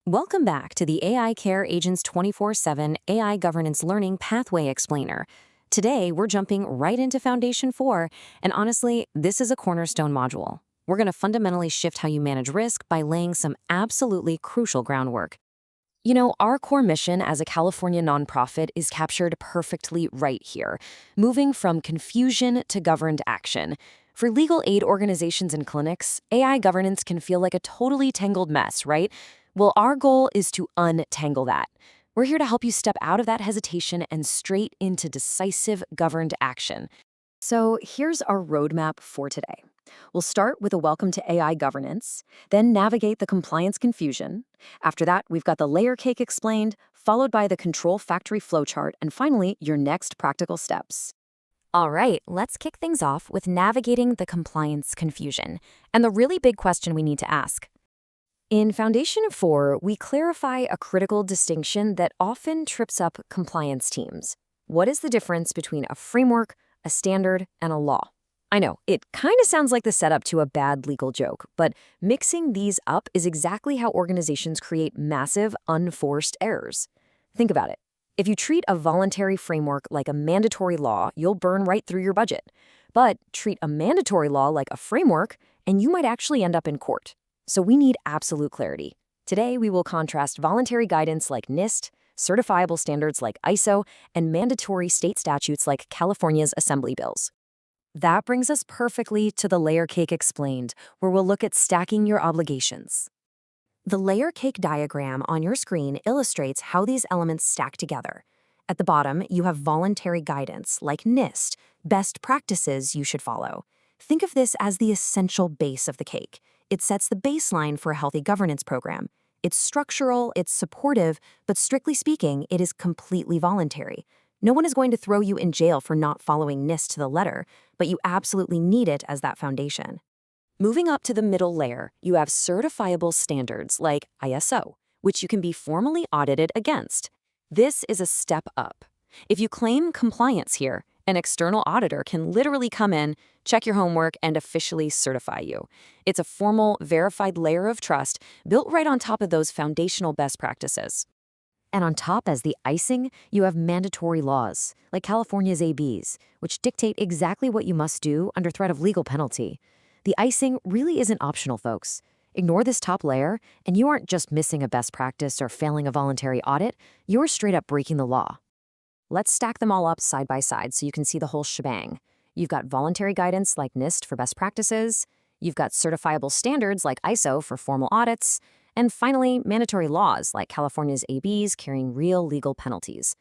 Welcome back to the AI Care Agents 24/7 AI Governance Learning Pathway Explainer. Today, we're jumping right into Foundation 4, and honestly, this is a cornerstone module. We're going to fundamentally shift how you manage risk by laying some absolutely crucial groundwork. Our core mission as a California nonprofit is captured perfectly right here, moving from confusion to governed action. For legal aid organizations and clinics, AI governance can feel like a totally tangled mess, right? Well, our goal is to untangle that. We're here to help you step out of that hesitation and straight into decisive governed action. So here's our roadmap for today. We'll start with a welcome to AI governance, then navigate the compliance confusion. After that, we've got the layer cake explained, followed by the control factory flowchart, and finally, your next practical steps. All right, let's kick things off with navigating the compliance confusion, and the really big question we need to ask. In Foundation 4, we clarify a critical distinction that often trips up compliance teams. What is the difference between a framework, a standard, and a law? I know, it kind of sounds like the setup to a bad legal joke, but mixing these up is exactly how organizations create massive, unforced errors. Think about it. If you treat a voluntary framework like a mandatory law, you'll burn right through your budget. But treat a mandatory law like a framework, and you might actually end up in court. So we need absolute clarity. Today, we will contrast voluntary guidance like NIST, certifiable standards like ISO, and mandatory state statutes like California's assembly bills. That brings us perfectly to the layer cake explained, where we'll look at stacking your obligations. The layer cake diagram on your screen illustrates how these elements stack together. At the bottom, you have voluntary guidance like NIST, best practices you should follow. Think of this as the essential base of the cake. It sets the baseline for a healthy governance program. It's structural, it's supportive, but strictly speaking, it is completely voluntary. No one is going to throw you in jail for not following NIST to the letter, but you absolutely need it as that foundation. Moving up to the middle layer, you have certifiable standards like ISO, which you can be formally audited against. This is a step up. If you claim compliance here, an external auditor can literally come in, check your homework, and officially certify you. It's a formal, verified layer of trust built right on top of those foundational best practices. And on top, as the icing, you have mandatory laws, like California's ABs, which dictate exactly what you must do under threat of legal penalty. The icing really isn't optional, folks. Ignore this top layer, and you aren't just missing a best practice or failing a voluntary audit, you're straight up breaking the law. Let's stack them all up side by side so you can see the whole shebang. You've got voluntary guidance like NIST for best practices, you've got certifiable standards like ISO for formal audits, and finally, mandatory laws like California's ABs carrying real legal penalties.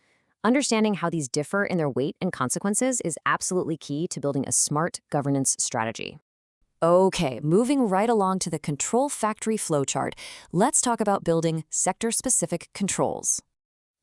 Understanding how these differ in their weight and consequences is absolutely key to building a smart governance strategy. Okay, moving right along to the control factory flowchart, let's talk about building sector-specific controls.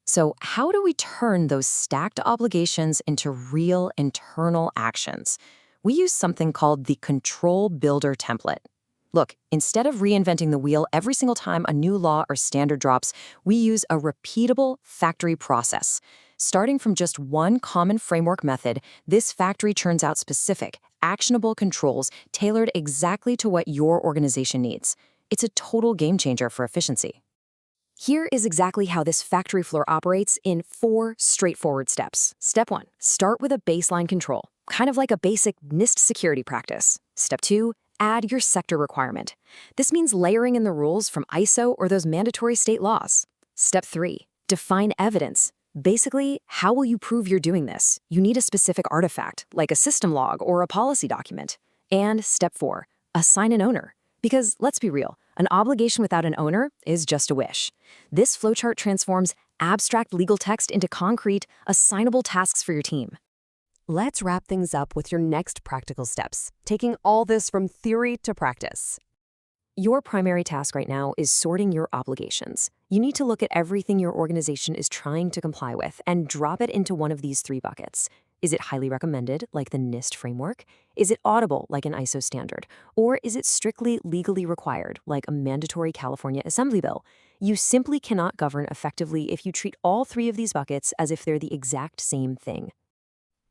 So how do we turn those stacked obligations into real internal actions? We use something called the Control Builder template. Look, instead of reinventing the wheel every single time a new law or standard drops, we use a repeatable factory process. Starting from just one common framework method, this factory churns out specific, actionable controls tailored exactly to what your organization needs. It's a total game changer for efficiency. Here is exactly how this factory floor operates in 4 straightforward steps. Step 1, start with a baseline control, kind of like a basic NIST security practice. Step 2, add your sector requirement. This means layering in the rules from ISO or those mandatory state laws. Step 3, define evidence. Basically, how will you prove you're doing this? You need a specific artifact, like a system log or a policy document. And Step 4, assign an owner. Because let's be real, an obligation without an owner is just a wish. This flowchart transforms abstract legal text into concrete, assignable tasks for your team. Let's wrap things up with your next practical steps, taking all this from theory to practice. Your primary task right now is sorting your obligations. You need to look at everything your organization is trying to comply with and drop it into one of these 3 buckets. Is it highly recommended, like the NIST framework? Is it audible, like an ISO standard? Or is it strictly legally required, like a mandatory California assembly bill? You simply cannot govern effectively if you treat all 3 of these buckets as if they're the exact same thing.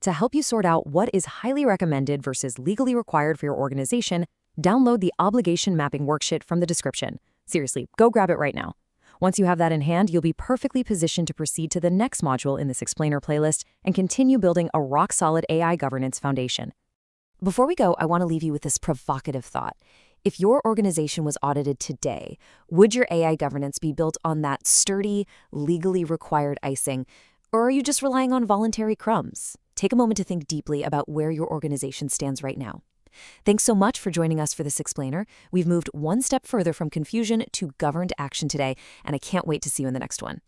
To help you sort out what is highly recommended versus legally required for your organization, download the obligation mapping worksheet from the description. Seriously, go grab it right now. Once you have that in hand, you'll be perfectly positioned to proceed to the next module in this explainer playlist and continue building a rock-solid AI governance foundation. Before we go, I want to leave you with this provocative thought. If your organization was audited today, would your AI governance be built on that sturdy, legally required icing, or are you just relying on voluntary crumbs? Take a moment to think deeply about where your organization stands right now. Thanks so much for joining us for this explainer. We've moved one step further from confusion to governed action today, and I can't wait to see you in the next one.